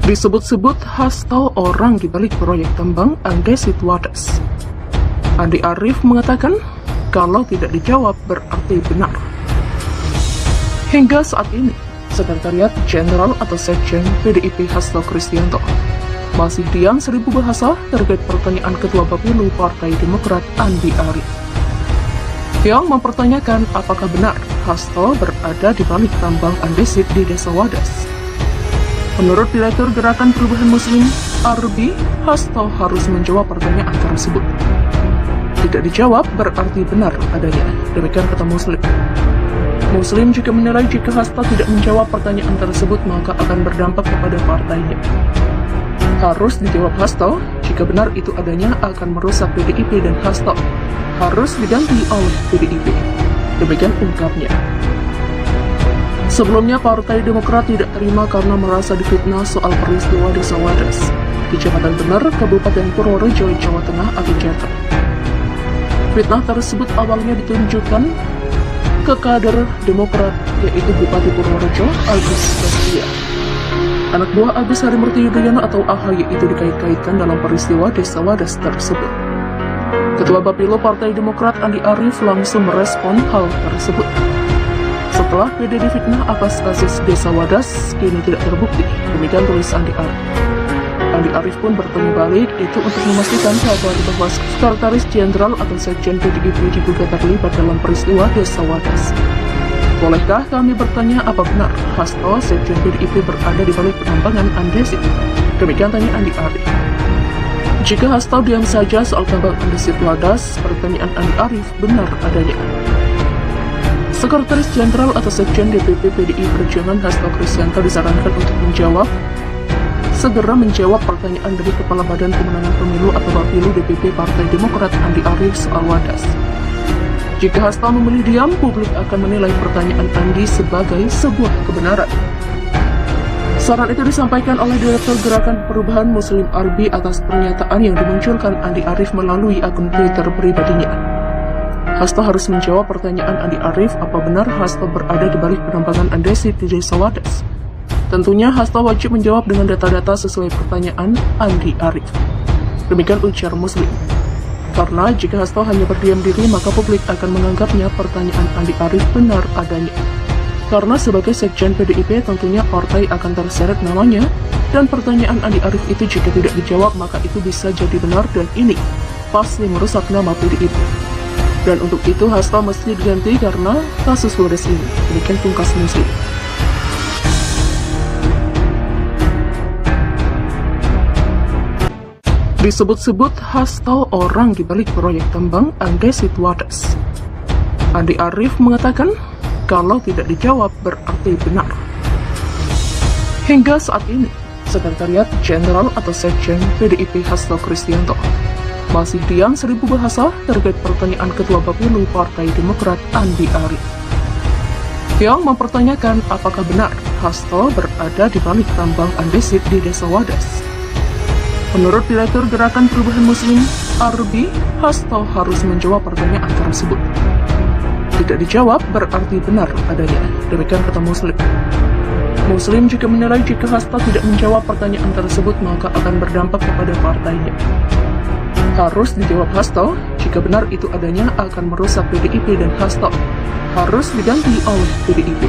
Disebut-sebut Hasto orang di balik proyek tambang Andesit Wadas. Andi Arief mengatakan, kalau tidak dijawab berarti benar. Hingga saat ini, Sekretariat Jenderal atau Sekjen PDIP Hasto Kristianto masih diam seribu bahasa terkait pertanyaan Ketua Bapilu Partai Demokrat Andi Arief, yang mempertanyakan apakah benar Hasto berada di balik tambang andesit di Desa Wadas. Menurut Direktur Gerakan Perubahan Muslim, Arbi, Hasto harus menjawab pertanyaan tersebut. Tidak dijawab berarti benar adanya, demikian kata Muslim. Muslim juga menilai jika Hasto tidak menjawab pertanyaan tersebut maka akan berdampak kepada partainya. Harus dijawab Hasto, jika benar itu adanya akan merusak PDIP dan Hasto harus diganti oleh PDIP. Demikian ungkapnya. Sebelumnya Partai Demokrat tidak terima karena merasa difitnah soal peristiwa Desa Wadas, Kecamatan Bener, Kabupaten Purworejo, Jawa Tengah atau Jateng. Fitnah tersebut awalnya ditunjukkan ke kader Demokrat, yaitu Bupati Purworejo, Agus Bastia. Anak buah Agus Harimurti Yudhoyono atau AHY itu dikait-kaitkan dalam peristiwa Desa Wadas tersebut. Ketua Bapilu Partai Demokrat Andi Arief langsung merespon hal tersebut. Setelah PD difitnah atas kasus Desa Wadas, kini tidak terbukti, demikian tulis Andi Arief. Andi Arief pun bertanya balik itu untuk memastikan bahwa Sekretaris Jenderal atau Sekjen PDIP diduga terlibat dalam peristiwa Desa Wadas. Bolehkah kami bertanya apa benar Hasto Sekjen PDIP berada di balik penambangan andesit? Demikian tanya Andi Arief. Jika Hasto diam saja soal tambang andesit Wadas, pertanyaan Andi Arief benar adanya. Sekretaris Jenderal atau Sekjen DPP PDI Perjuangan Hasto Kristianto disarankan untuk segera menjawab pertanyaan dari Kepala Badan Pemenangan Pemilu atau Bapilu DPP Partai Demokrat Andi Arief soal Wadas. Jika Hasto memilih diam, publik akan menilai pertanyaan Andi sebagai sebuah kebenaran. Saran itu disampaikan oleh Direktur Gerakan Perubahan Muslim Arbi atas pernyataan yang dimunculkan Andi Arief melalui akun Twitter pribadinya. Hasto harus menjawab pertanyaan Andi Arief apa benar Hasto berada di balik penambangan andesit di Desa Wadas. Tentunya Hasto wajib menjawab dengan data-data sesuai pertanyaan Andi Arief. Demikian ujar Muslim. Karena jika Hasto hanya berdiam diri maka publik akan menganggapnya pertanyaan Andi Arief benar adanya. Karena sebagai Sekjen PDIP tentunya partai akan terseret namanya, dan pertanyaan Andi Arief itu jika tidak dijawab maka itu bisa jadi benar dan ini pasti merusak nama PDIP. Dan untuk itu Hasto mesti diganti karena kasus Wadas ini. Demikian pungkas Muslim. Disebut-sebut Hasto orang di balik proyek tambang andesit Wadas. Andi Arief mengatakan, kalau tidak dijawab berarti benar. Hingga saat ini, Sekretariat Jenderal atau Sekjen PDIP Hasto Kristianto masih diam seribu bahasa terkait pertanyaan Ketua Bapilu Partai Demokrat Andi Arief, yang mempertanyakan apakah benar Hasto berada di balik tambang andesit di Desa Wadas. Menurut Direktur Gerakan Perubahan Muslim, Arbi, Hasto harus menjawab pertanyaan tersebut. Tidak dijawab berarti benar adanya, demikian kata Muslim. Muslim juga menilai jika Hasto tidak menjawab pertanyaan tersebut maka akan berdampak kepada partainya. Harus dijawab Hasto, jika benar itu adanya akan merusak PDIP dan Hasto harus diganti oleh PDIP.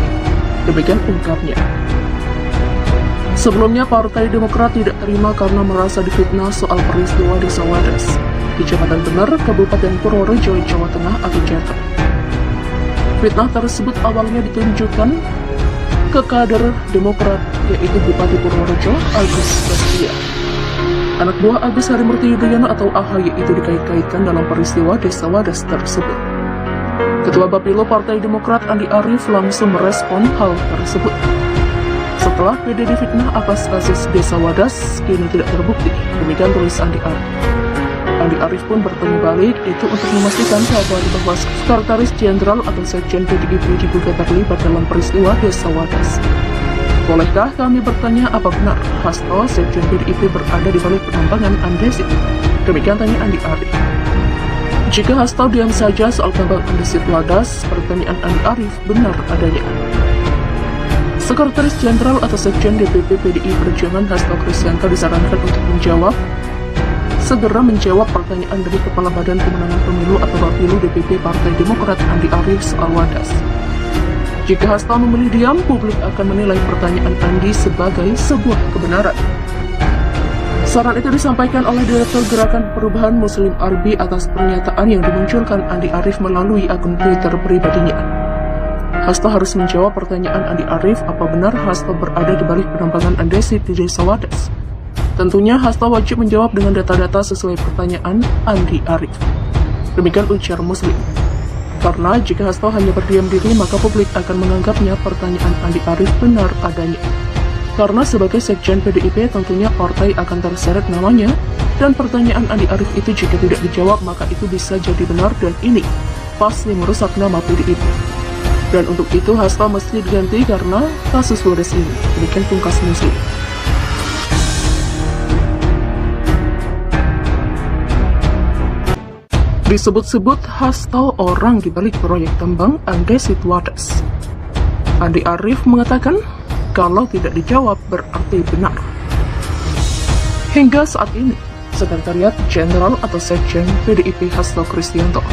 Demikian ungkapnya. Sebelumnya Partai Demokrat tidak terima karena merasa difitnah soal peristiwa Desa Wadas, Kecamatan Bener, Kabupaten Purworejo, Jawa Tengah atau Jateng. Fitnah tersebut awalnya ditunjukkan ke kader Demokrat, yaitu Bupati Purworejo, Agus Bastia. Anak buah Agus Harimurti Yudhoyono atau AHY itu dikait-kaitkan dalam peristiwa Desa Wadas tersebut. Ketua Bapilu Partai Demokrat Andi Arief langsung merespon hal tersebut. Setelah PD difitnah atas kasus Desa Wadas, kini tidak terbukti, demikian tulis Andi Arief. Andi Arief pun bertanya balik itu untuk memastikan bahwa Sekretaris Jenderal atau Sekjen PDIP diduga terlibat dalam peristiwa Desa Wadas. Bolehkah kami bertanya apa benar Hasto Sekjen PDIP berada di balik penambangan andesit? Demikian tanya Andi Arief. Jika Hasto diam saja soal tambang andesit Wadas, pertanyaan Andi Arief benar adanya. Sekretaris Jenderal atau Sekjen DPP PDI Perjuangan Hasto Kristianto disarankan untuk segera menjawab pertanyaan dari Kepala Badan Pemenangan Pemilu atau Bapilu DPP Partai Demokrat Andi Arief soal Wadas. Jika Hasto memilih diam, publik akan menilai pertanyaan Andi sebagai sebuah kebenaran. Saran itu disampaikan oleh Direktur Gerakan Perubahan Muslim Arbi atas pernyataan yang dimunculkan Andi Arief melalui akun Twitter pribadinya. Hasto harus menjawab pertanyaan Andi Arief, apa benar Hasto berada di balik penambangan andesit di Desa Wadas. Tentunya Hasto wajib menjawab dengan data-data sesuai pertanyaan Andi Arief. Demikian ujar Muslim. Karena jika Hasto hanya berdiam diri, maka publik akan menganggapnya pertanyaan Andi Arief benar adanya. Karena sebagai Sekjen PDIP tentunya partai akan terseret namanya, dan pertanyaan Andi Arief itu jika tidak dijawab maka itu bisa jadi benar dan ini pasti merusak nama PDIP. Dan untuk itu Hasto mesti diganti karena kasus Wadas ini. Demikian pungkas Muslim. Disebut-sebut Hasto orang dibalik proyek tambang andesit Wadas. Andi Arief mengatakan, kalau tidak dijawab berarti benar. Hingga saat ini, Sekretariat Jenderal atau Sekjen PDIP Hasto Kristianto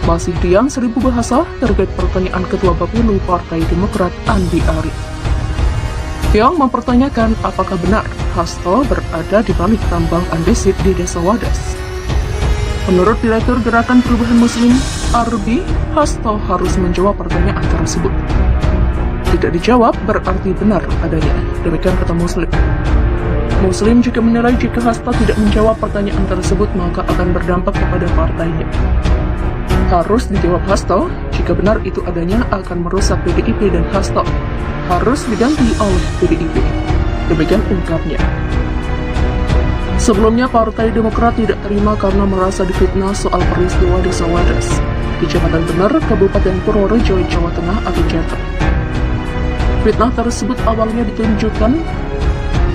masih diam seribu bahasa terkait pertanyaan Ketua Bapilu Partai Demokrat Andi Arief, yang mempertanyakan apakah benar Hasto berada di balik tambang andesit di Desa Wadas. Menurut Direktur Gerakan Perubahan Muslim Arbi, Hasto harus menjawab pertanyaan tersebut. Tidak dijawab berarti benar adanya. Demikian kata Muslim. Muslim juga menilai jika Hasto tidak menjawab pertanyaan tersebut maka akan berdampak kepada partainya. Harus dijawab Hasto, jika benar itu adanya akan merusak PDIP dan Hasto harus diganti oleh PDIP. Demikian ungkapnya. Sebelumnya Partai Demokrat tidak terima karena merasa difitnah soal peristiwa Desa Wadas, Kecamatan Bener, Kabupaten Purworejo, Jawa Tengah atau Jateng. Fitnah tersebut awalnya ditunjukkan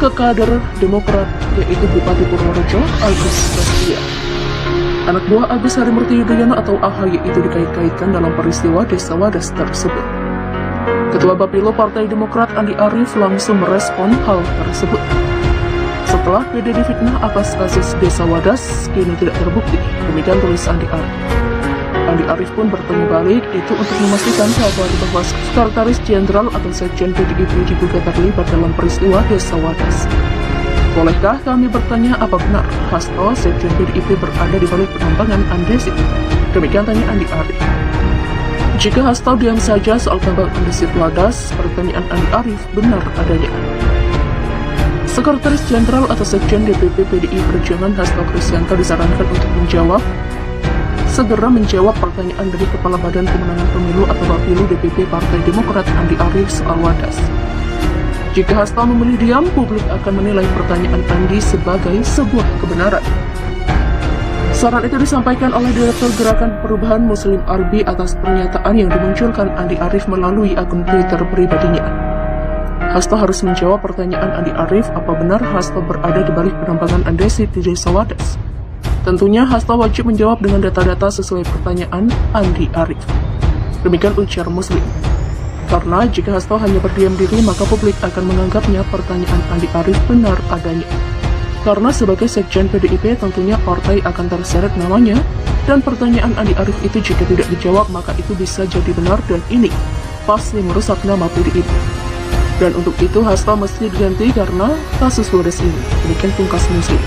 ke kader Demokrat, yaitu Bupati Purworejo, Agus Bastia. Anak buah Agus Harimurti Yudhoyono atau AHY itu dikait-kaitkan dalam peristiwa Desa Wadas tersebut. Ketua Bapilu Partai Demokrat Andi Arief langsung merespon hal tersebut. Setelah PD difitnah atas kasus Desa Wadas, kini tidak terbukti. Demikian tulis Andi Arief. Andi Arief pun bertanya balik itu untuk memastikan bahwa Sekretaris Jenderal atau Sekjen PDIP juga terlibat dalam peristiwa Desa Wadas. Bolehkah kami bertanya apa benar Hasto Sekjen PDIP berada di balik penambangan andesit? Demikian tanya Andi Arief. Jika Hasto diam saja soal tambang andesit Wadas, pertanyaan Andi Arief benar adanya. Sekretaris Jenderal atau Sekjen DPP PDI Perjuangan Hasto Kristianto disarankan untuk segera menjawab pertanyaan dari Kepala Badan Pemenangan Pemilu atau Bapilu DPP Partai Demokrat Andi Arief soal Wadas. Jika Hasto memilih diam, publik akan menilai pertanyaan Andi sebagai sebuah kebenaran. Saran itu disampaikan oleh Direktur Gerakan Perubahan Muslim Arbi atas pernyataan yang dimunculkan Andi Arief melalui akun Twitter pribadinya. Hasto harus menjawab pertanyaan Andi Arief, apa benar Hasto berada di balik penambangan andesit di Desa Wadas. Tentunya Hasto wajib menjawab dengan data-data sesuai pertanyaan Andi Arief. Demikian ujar Muslim. Karena jika Hasto hanya berdiam diri, maka publik akan menganggapnya pertanyaan Andi Arief benar adanya. Karena sebagai Sekjen PDIP tentunya partai akan terseret namanya, dan pertanyaan Andi Arief itu jika tidak dijawab maka itu bisa jadi benar dan ini pasti merusak nama PDIP. Dan untuk itu Hasto mesti diganti karena kasus Wadas ini. Demikian pungkas Muslim.